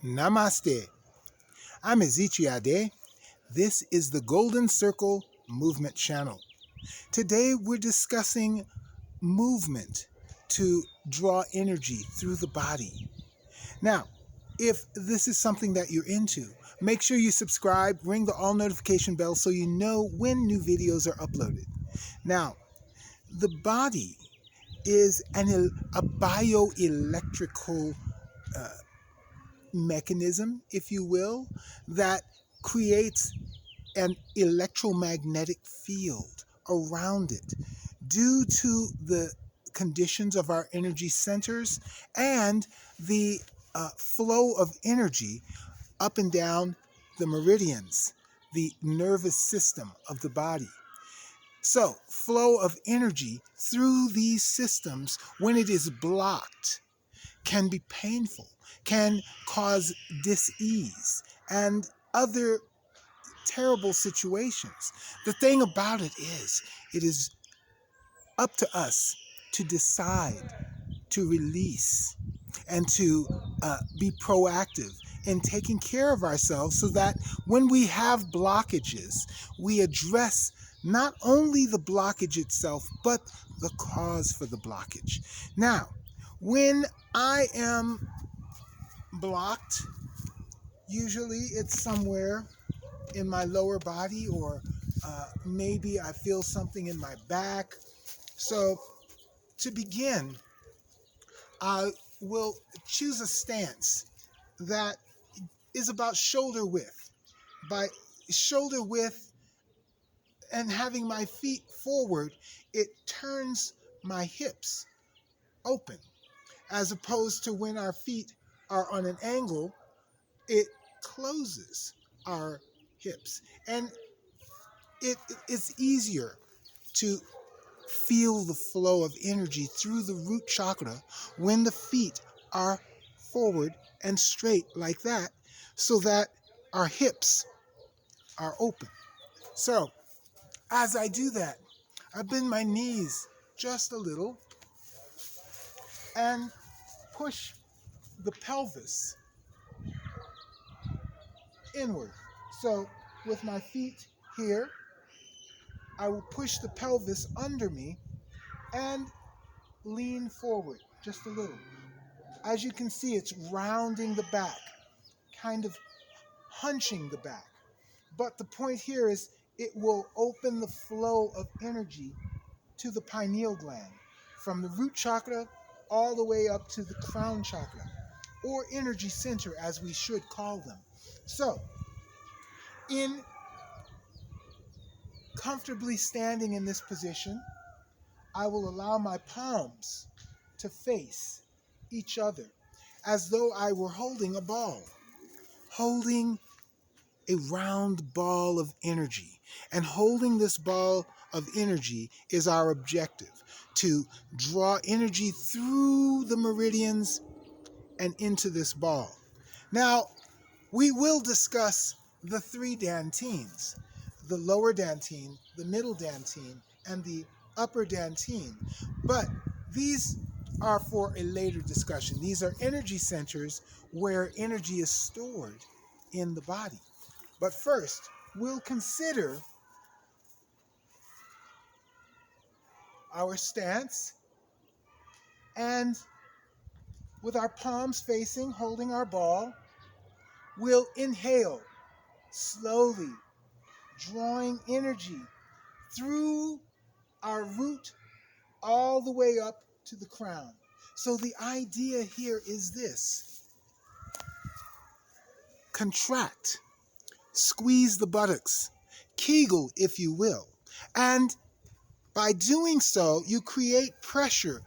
Namaste. I'm Ezichiade. This is the Golden Circle Movement Channel. Today we're discussing movement to draw energy through the body. Now, if this is something that you're into, make sure you subscribe, ring the all notification bell so you know when new videos are uploaded. Now, the body is a bioelectrical mechanism, if you will, that creates an electromagnetic field around it due to the conditions of our energy centers and the flow of energy up and down the meridians, the nervous system of the body. So, flow of energy through these systems, when it is blocked, can be painful, can cause dis-ease and other terrible situations. The thing about it is up to us to decide to release and to be proactive in taking care of ourselves so that when we have blockages, we address not only the blockage itself, but the cause for the blockage. Now, when I am blocked, usually it's somewhere in my lower body, or maybe I feel something in my back. So to begin, I will choose a stance that is about shoulder width. By shoulder width and having my feet forward, it turns my hips open, as opposed to when our feet are on an angle, it closes our hips. And it's easier to feel the flow of energy through the root chakra when the feet are forward and straight like that, so that our hips are open. So as I do that, I bend my knees just a little and push the pelvis inward. So with my feet here, I will push the pelvis under me and lean forward just a little. As you can see, it's rounding the back, kind of hunching the back. But the point here is it will open the flow of energy to the pineal gland, from the root chakra all the way up to the crown chakra, or energy center as we should call them. So, in comfortably standing in this position, I will allow my palms to face each other as though I were holding a ball, holding a round ball of energy. And holding this ball of energy is our objective, to draw energy through the meridians and into this ball. Now, we will discuss the three dantians, the lower dantian, the middle dantian, and the upper dantian. But these are for a later discussion. These are energy centers where energy is stored in the body. But first, we'll consider our stance, and with our palms facing, holding our ball, we'll inhale slowly, drawing energy through our root all the way up to the crown. So the idea here is this: contract, squeeze the buttocks, Kegel, if you will. And by doing so, you create pressure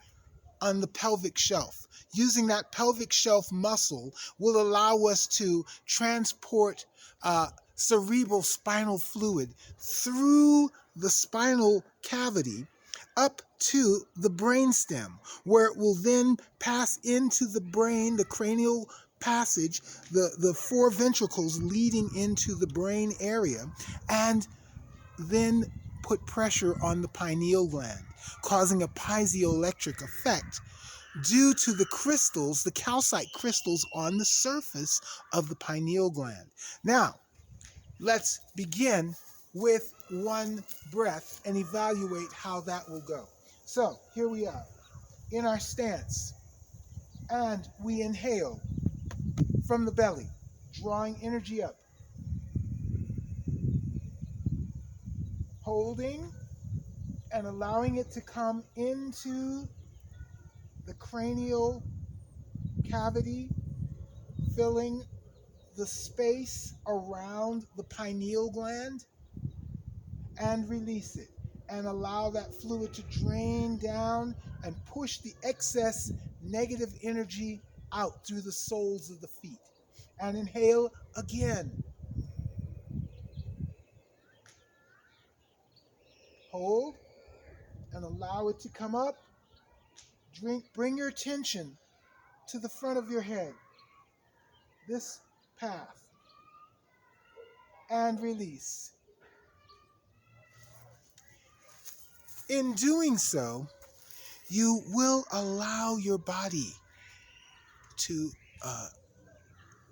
on the pelvic shelf. Using that pelvic shelf muscle will allow us to transport cerebral spinal fluid through the spinal cavity up to the brainstem, where it will then pass into the brain, the cranial passage, the four ventricles leading into the brain area, and then put pressure on the pineal gland, causing a pizeolectric effect due to the crystals, the calcite crystals on the surface of the pineal gland. Now, let's begin with one breath and evaluate how that will go. So, here we are in our stance, and we inhale from the belly, drawing energy up, holding and allowing it to come into the cranial cavity, filling the space around the pineal gland, and release it. And allow that fluid to drain down and push the excess negative energy out through the soles of the feet. And inhale again. Hold and allow it to come up. Bring your attention to the front of your head, this path, and release. In doing so, you will allow your body to